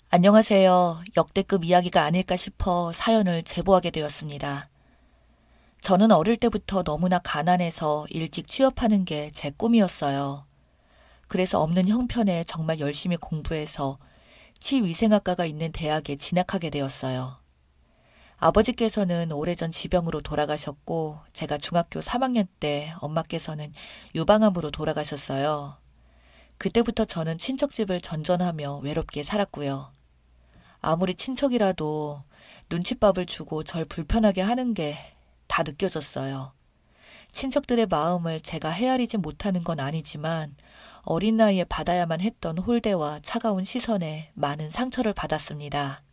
안녕하세요. 역대급 이야기가 아닐까 싶어 사연을 제보하게 되었습니다. 저는 어릴 때부터 너무나 가난해서 일찍 취업하는 게 제 꿈이었어요. 그래서 없는 형편에 정말 열심히 공부해서 치위생학과가 있는 대학에 진학하게 되었어요. 아버지께서는 오래전 지병으로 돌아가셨고, 제가 중학교 3학년 때 엄마께서는 유방암으로 돌아가셨어요. 그때부터 저는 친척집을 전전하며 외롭게 살았고요. 아무리 친척이라도 눈칫밥을 주고 절 불편하게 하는 게 다 느껴졌어요. 친척들의 마음을 제가 헤아리지 못하는 건 아니지만 어린 나이에 받아야만 했던 홀대와 차가운 시선에 많은 상처를 받았습니다.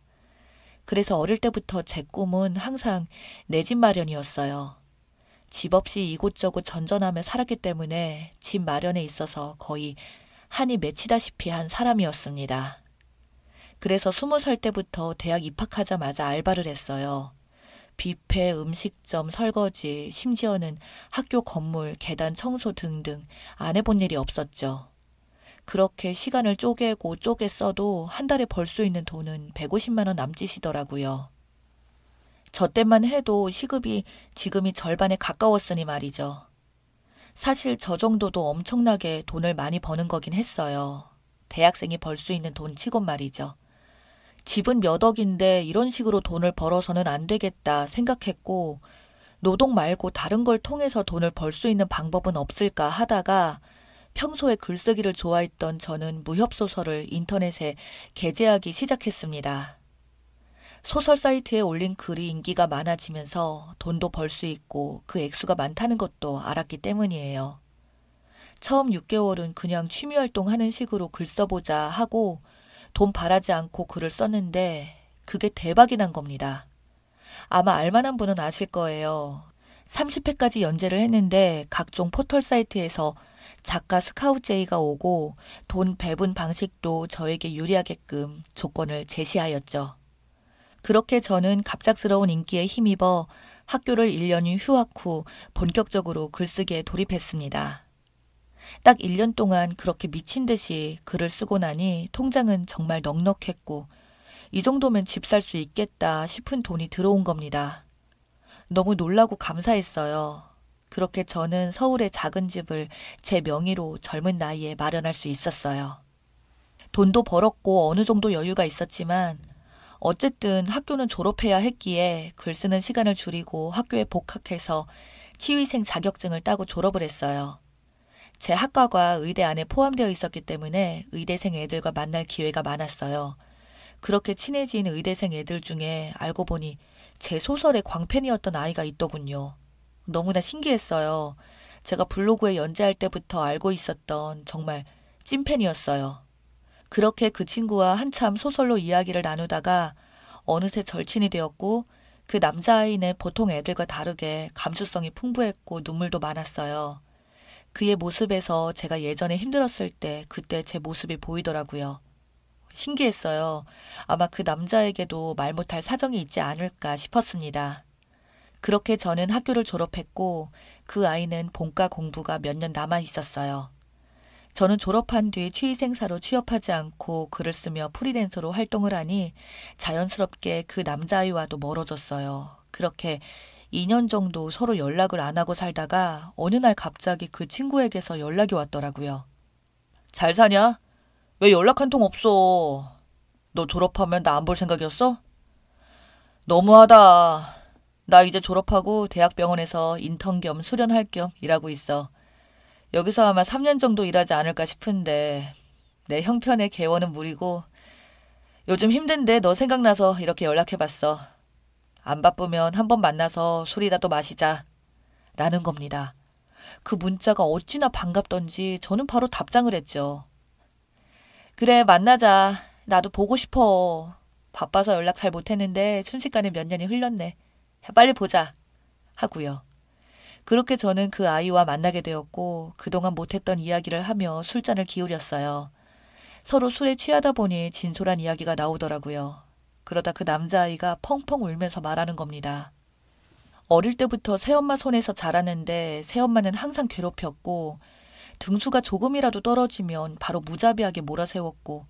그래서 어릴 때부터 제 꿈은 항상 내 집 마련이었어요. 집 없이 이곳저곳 전전하며 살았기 때문에 집 마련에 있어서 거의 한이 맺히다시피 한 사람이었습니다. 그래서 20살 때부터 대학 입학하자마자 알바를 했어요. 뷔페, 음식점, 설거지, 심지어는 학교 건물, 계단 청소 등등 안 해본 일이 없었죠. 그렇게 시간을 쪼개고 써도 한 달에 벌 수 있는 돈은 150만 원 남짓이더라고요. 저 때만 해도 시급이 지금이 절반에 가까웠으니 말이죠. 사실 저 정도도 엄청나게 돈을 많이 버는 거긴 했어요. 대학생이 벌 수 있는 돈 치곤 말이죠. 집은 몇 억인데 이런 식으로 돈을 벌어서는 안 되겠다 생각했고, 노동 말고 다른 걸 통해서 돈을 벌 수 있는 방법은 없을까 하다가 평소에 글쓰기를 좋아했던 저는 무협소설을 인터넷에 게재하기 시작했습니다. 소설 사이트에 올린 글이 인기가 많아지면서 돈도 벌 수 있고 그 액수가 많다는 것도 알았기 때문이에요. 처음 6개월은 그냥 취미활동 하는 식으로 글 써보자 하고 돈 바라지 않고 글을 썼는데 그게 대박이 난 겁니다. 아마 알만한 분은 아실 거예요. 30회까지 연재를 했는데 각종 포털 사이트에서 작가 스카우트 제의가 오고 돈 배분 방식도 저에게 유리하게끔 조건을 제시하였죠. 그렇게 저는 갑작스러운 인기에 힘입어 학교를 1년이 휴학 후 본격적으로 글쓰기에 돌입했습니다. 딱 1년 동안 그렇게 미친 듯이 글을 쓰고 나니 통장은 정말 넉넉했고 이 정도면 집 살 수 있겠다 싶은 돈이 들어온 겁니다. 너무 놀라고 감사했어요. 그렇게 저는 서울의 작은 집을 제 명의로 젊은 나이에 마련할 수 있었어요. 돈도 벌었고 어느 정도 여유가 있었지만 어쨌든 학교는 졸업해야 했기에 글 쓰는 시간을 줄이고 학교에 복학해서 치위생 자격증을 따고 졸업을 했어요. 제 학과가 의대 안에 포함되어 있었기 때문에 의대생 애들과 만날 기회가 많았어요. 그렇게 친해진 의대생 애들 중에 알고 보니 제 소설의 광팬이었던 아이가 있더군요. 너무나 신기했어요. 제가 블로그에 연재할 때부터 알고 있었던 정말 찐팬이었어요. 그렇게 그 친구와 한참 소설로 이야기를 나누다가 어느새 절친이 되었고 그 남자아이는 보통 애들과 다르게 감수성이 풍부했고 눈물도 많았어요. 그의 모습에서 제가 예전에 힘들었을 때 그때 제 모습이 보이더라고요. 신기했어요. 아마 그 남자에게도 말 못할 사정이 있지 않을까 싶었습니다. 그렇게 저는 학교를 졸업했고 그 아이는 본과 공부가 몇 년 남아 있었어요. 저는 졸업한 뒤 취위생사로 취업하지 않고 글을 쓰며 프리랜서로 활동을 하니 자연스럽게 그 남자아이와도 멀어졌어요. 그렇게 2년 정도 서로 연락을 안 하고 살다가 어느 날 갑자기 그 친구에게서 연락이 왔더라고요. 잘 사냐? 왜 연락 한 통 없어? 너 졸업하면 나 안 볼 생각이었어? 너무하다. 나 이제 졸업하고 대학병원에서 인턴 겸 수련할 겸 일하고 있어. 여기서 아마 3년 정도 일하지 않을까 싶은데 내 형편의 개원은 무리고 요즘 힘든데 너 생각나서 이렇게 연락해봤어. 안 바쁘면 한번 만나서 술이라도 마시자. 라는 겁니다. 그 문자가 어찌나 반갑던지 저는 바로 답장을 했죠. 그래, 만나자. 나도 보고 싶어. 바빠서 연락 잘 못했는데 순식간에 몇 년이 흘렀네. 빨리 보자. 하고요. 그렇게 저는 그 아이와 만나게 되었고 그동안 못했던 이야기를 하며 술잔을 기울였어요. 서로 술에 취하다 보니 진솔한 이야기가 나오더라고요. 그러다 그 남자아이가 펑펑 울면서 말하는 겁니다. 어릴 때부터 새엄마 손에서 자랐는데 새엄마는 항상 괴롭혔고 등수가 조금이라도 떨어지면 바로 무자비하게 몰아세웠고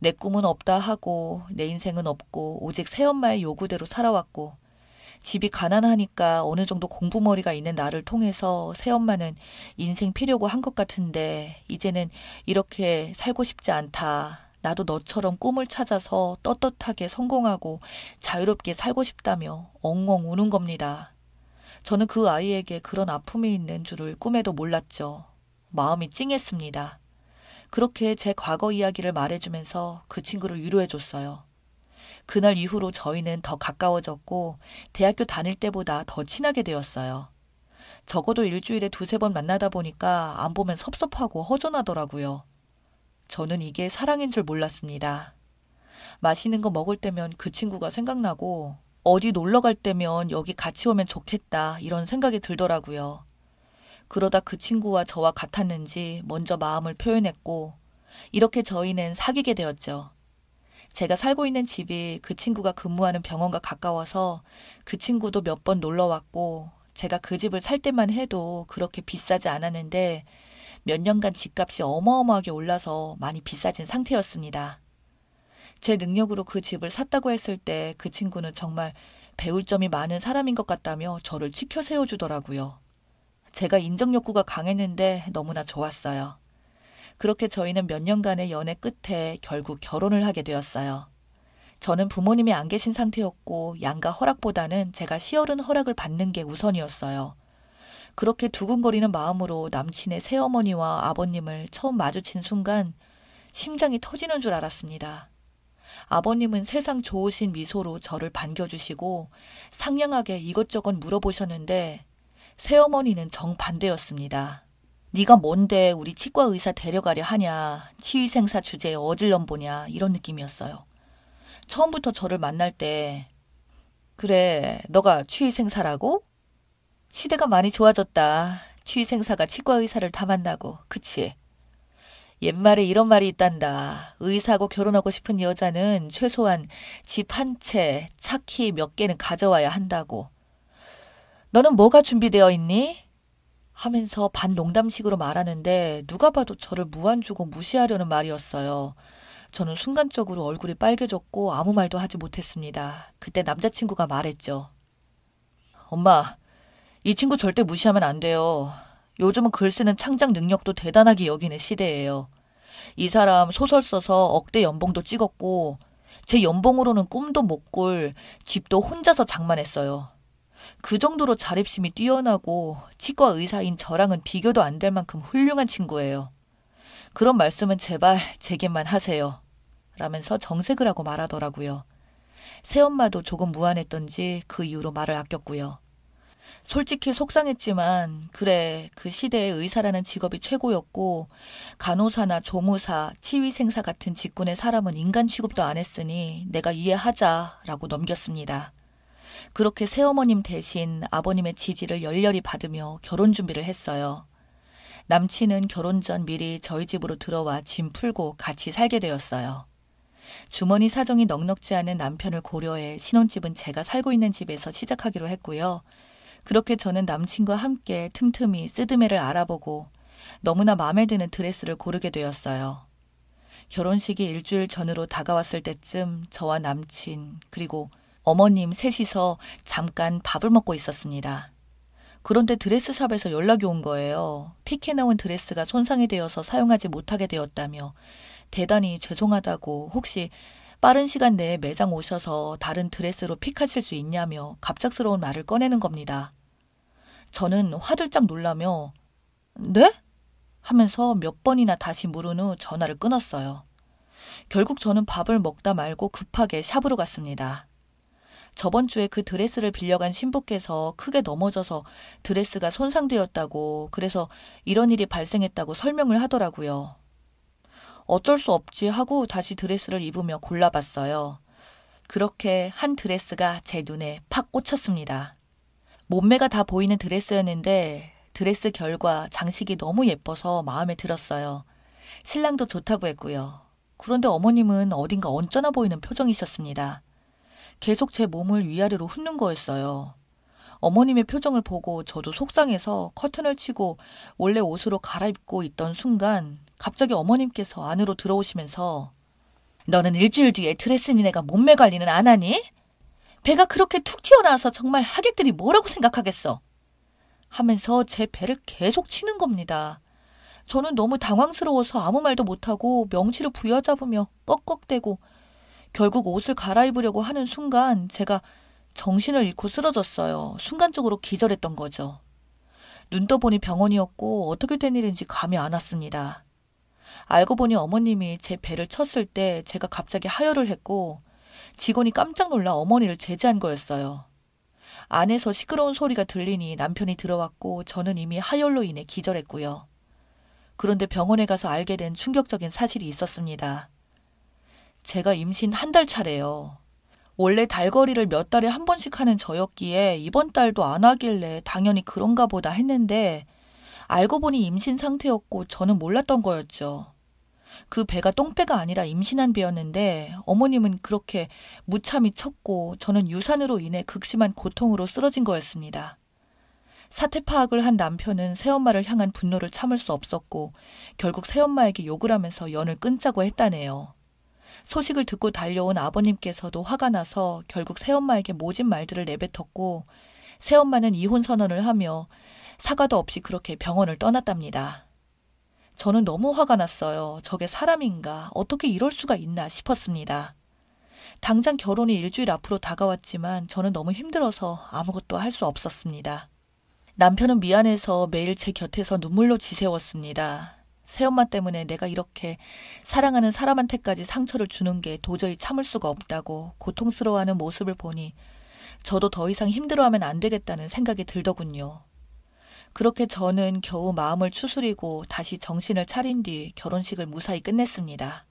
내 꿈은 없다 하고 내 인생은 없고 오직 새엄마의 요구대로 살아왔고 집이 가난하니까 어느 정도 공부머리가 있는 나를 통해서 새엄마는 인생 피려고 한 것 같은데 이제는 이렇게 살고 싶지 않다. 나도 너처럼 꿈을 찾아서 떳떳하게 성공하고 자유롭게 살고 싶다며 엉엉 우는 겁니다. 저는 그 아이에게 그런 아픔이 있는 줄을 꿈에도 몰랐죠. 마음이 찡했습니다. 그렇게 제 과거 이야기를 말해주면서 그 친구를 위로해줬어요. 그날 이후로 저희는 더 가까워졌고 대학교 다닐 때보다 더 친하게 되었어요. 적어도 일주일에 두세 번 만나다 보니까 안 보면 섭섭하고 허전하더라고요. 저는 이게 사랑인 줄 몰랐습니다. 맛있는 거 먹을 때면 그 친구가 생각나고 어디 놀러 갈 때면 여기 같이 오면 좋겠다 이런 생각이 들더라고요. 그러다 그 친구와 저와 같았는지 먼저 마음을 표현했고 이렇게 저희는 사귀게 되었죠. 제가 살고 있는 집이 그 친구가 근무하는 병원과 가까워서 그 친구도 몇 번 놀러 왔고 제가 그 집을 살 때만 해도 그렇게 비싸지 않았는데 몇 년간 집값이 어마어마하게 올라서 많이 비싸진 상태였습니다. 제 능력으로 그 집을 샀다고 했을 때 그 친구는 정말 배울 점이 많은 사람인 것 같다며 저를 치켜 세워주더라고요. 제가 인정 욕구가 강했는데 너무나 좋았어요. 그렇게 저희는 몇 년간의 연애 끝에 결국 결혼을 하게 되었어요. 저는 부모님이 안 계신 상태였고 양가 허락보다는 제가 시어른 허락을 받는 게 우선이었어요. 그렇게 두근거리는 마음으로 남친의 새어머니와 아버님을 처음 마주친 순간 심장이 터지는 줄 알았습니다. 아버님은 세상 좋으신 미소로 저를 반겨주시고 상냥하게 이것저것 물어보셨는데 새어머니는 정반대였습니다. 네가 뭔데 우리 치과 의사 데려가려 하냐, 치위생사 주제에 어질럼 보냐 이런 느낌이었어요. 처음부터 저를 만날 때 그래 너가 치위생사라고? 시대가 많이 좋아졌다. 치위생사가 치과 의사를 다 만나고 그치? 옛말에 이런 말이 있단다. 의사하고 결혼하고 싶은 여자는 최소한 집 한 채, 차 키 몇 개는 가져와야 한다고. 너는 뭐가 준비되어 있니? 하면서 반농담식으로 말하는데 누가 봐도 저를 무안주고 무시하려는 말이었어요. 저는 순간적으로 얼굴이 빨개졌고 아무 말도 하지 못했습니다. 그때 남자친구가 말했죠. 엄마, 이 친구 절대 무시하면 안 돼요. 요즘은 글 쓰는 창작 능력도 대단하게 여기는 시대예요. 이 사람 소설 써서 억대 연봉도 찍었고 제 연봉으로는 꿈도 못 꿀 집도 혼자서 장만했어요. 그 정도로 자립심이 뛰어나고 치과 의사인 저랑은 비교도 안 될 만큼 훌륭한 친구예요. 그런 말씀은 제발 제게만 하세요. 라면서 정색을 하고 말하더라고요. 새엄마도 조금 무안했던지 그 이후로 말을 아꼈고요. 솔직히 속상했지만 그래 그 시대에 의사라는 직업이 최고였고 간호사나 조무사, 치위생사 같은 직군의 사람은 인간 취급도 안 했으니 내가 이해하자라고 넘겼습니다. 그렇게 새어머님 대신 아버님의 지지를 열렬히 받으며 결혼 준비를 했어요. 남친은 결혼 전 미리 저희 집으로 들어와 짐 풀고 같이 살게 되었어요. 주머니 사정이 넉넉지 않은 남편을 고려해 신혼집은 제가 살고 있는 집에서 시작하기로 했고요. 그렇게 저는 남친과 함께 틈틈이 쓰드메를 알아보고 너무나 마음에 드는 드레스를 고르게 되었어요. 결혼식이 일주일 전으로 다가왔을 때쯤 저와 남친 그리고 어머님 셋이서 잠깐 밥을 먹고 있었습니다. 그런데 드레스샵에서 연락이 온 거예요. 픽해 나온 드레스가 손상이 되어서 사용하지 못하게 되었다며 대단히 죄송하다고 혹시 빠른 시간 내에 매장 오셔서 다른 드레스로 픽하실 수 있냐며 갑작스러운 말을 꺼내는 겁니다. 저는 화들짝 놀라며 네? 하면서 몇 번이나 다시 물은 후 전화를 끊었어요. 결국 저는 밥을 먹다 말고 급하게 샵으로 갔습니다. 저번 주에 그 드레스를 빌려간 신부께서 크게 넘어져서 드레스가 손상되었다고 그래서 이런 일이 발생했다고 설명을 하더라고요. 어쩔 수 없지 하고 다시 드레스를 입으며 골라봤어요. 그렇게 한 드레스가 제 눈에 팍 꽂혔습니다. 몸매가 다 보이는 드레스였는데 드레스 결과 장식이 너무 예뻐서 마음에 들었어요. 신랑도 좋다고 했고요. 그런데 어머님은 어딘가 언짢아 보이는 표정이셨습니다. 계속 제 몸을 위아래로 훑는 거였어요. 어머님의 표정을 보고 저도 속상해서 커튼을 치고 원래 옷으로 갈아입고 있던 순간 갑자기 어머님께서 안으로 들어오시면서 너는 일주일 뒤에 드레스미네가 몸매 관리는 안 하니? 배가 그렇게 툭 튀어나와서 정말 하객들이 뭐라고 생각하겠어? 하면서 제 배를 계속 치는 겁니다. 저는 너무 당황스러워서 아무 말도 못하고 명치를 부여잡으며 꺽꺽대고 결국 옷을 갈아입으려고 하는 순간 제가 정신을 잃고 쓰러졌어요. 순간적으로 기절했던 거죠. 눈 떠보니 병원이었고 어떻게 된 일인지 감이 안 왔습니다. 알고 보니 어머님이 제 배를 쳤을 때 제가 갑자기 하혈을 했고 직원이 깜짝 놀라 어머니를 제지한 거였어요. 안에서 시끄러운 소리가 들리니 남편이 들어왔고 저는 이미 하혈로 인해 기절했고요. 그런데 병원에 가서 알게 된 충격적인 사실이 있었습니다. 제가 임신 한 달 차래요. 원래 달거리를 몇 달에 한 번씩 하는 저였기에 이번 달도 안 하길래 당연히 그런가 보다 했는데 알고 보니 임신 상태였고 저는 몰랐던 거였죠. 그 배가 똥배가 아니라 임신한 배였는데 어머님은 그렇게 무참히 쳤고 저는 유산으로 인해 극심한 고통으로 쓰러진 거였습니다. 사태 파악을 한 남편은 새엄마를 향한 분노를 참을 수 없었고 결국 새엄마에게 욕을 하면서 연을 끊자고 했다네요. 소식을 듣고 달려온 아버님께서도 화가 나서 결국 새엄마에게 모진 말들을 내뱉었고 새엄마는 이혼 선언을 하며 사과도 없이 그렇게 병원을 떠났답니다. 저는 너무 화가 났어요. 저게 사람인가? 어떻게 이럴 수가 있나 싶었습니다. 당장 결혼이 일주일 앞으로 다가왔지만 저는 너무 힘들어서 아무것도 할 수 없었습니다. 남편은 미안해서 매일 제 곁에서 눈물로 지새웠습니다. 새엄마 때문에 내가 이렇게 사랑하는 사람한테까지 상처를 주는 게 도저히 참을 수가 없다고 고통스러워하는 모습을 보니 저도 더 이상 힘들어하면 안 되겠다는 생각이 들더군요. 그렇게 저는 겨우 마음을 추스리고 다시 정신을 차린 뒤 결혼식을 무사히 끝냈습니다.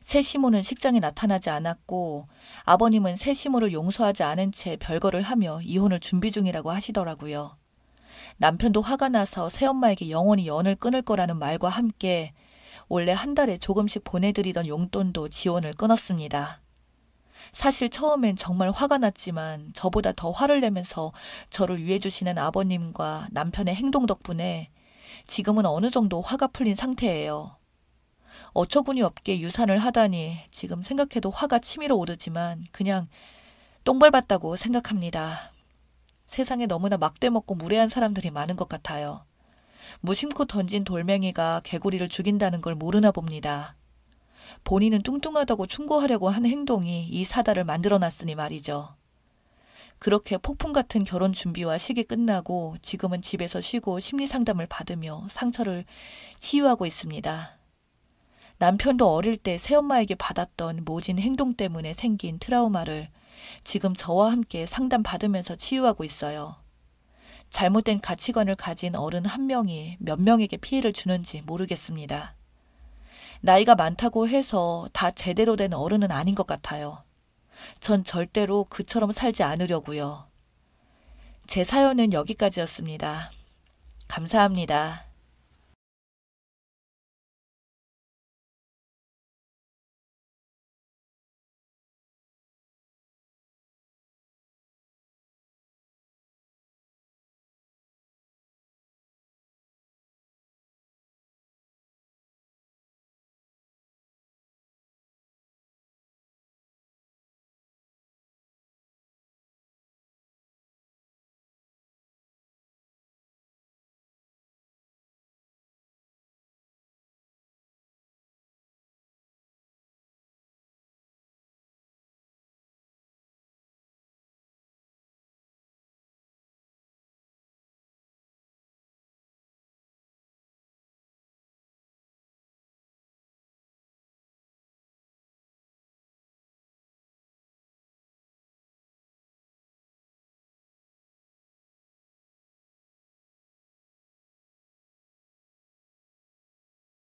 새 시모는 식장에 나타나지 않았고 아버님은 새 시모를 용서하지 않은 채 별거를 하며 이혼을 준비 중이라고 하시더라고요. 남편도 화가 나서 새엄마에게 영원히 연을 끊을 거라는 말과 함께 원래 한 달에 조금씩 보내드리던 용돈도 지원을 끊었습니다. 사실 처음엔 정말 화가 났지만 저보다 더 화를 내면서 저를 위해주시는 아버님과 남편의 행동 덕분에 지금은 어느 정도 화가 풀린 상태예요. 어처구니 없게 유산을 하다니 지금 생각해도 화가 치밀어 오르지만 그냥 똥 밟았다고 생각합니다. 세상에 너무나 막대먹고 무례한 사람들이 많은 것 같아요. 무심코 던진 돌멩이가 개구리를 죽인다는 걸 모르나 봅니다. 본인은 뚱뚱하다고 충고하려고 한 행동이 이 사달을 만들어놨으니 말이죠. 그렇게 폭풍 같은 결혼 준비와 식이 끝나고 지금은 집에서 쉬고 심리상담을 받으며 상처를 치유하고 있습니다. 남편도 어릴 때 새엄마에게 받았던 모진 행동 때문에 생긴 트라우마를 지금 저와 함께 상담받으면서 치유하고 있어요. 잘못된 가치관을 가진 어른 한 명이 몇 명에게 피해를 주는지 모르겠습니다. 나이가 많다고 해서 다 제대로 된 어른은 아닌 것 같아요. 전 절대로 그처럼 살지 않으려고요. 제 사연은 여기까지였습니다. 감사합니다.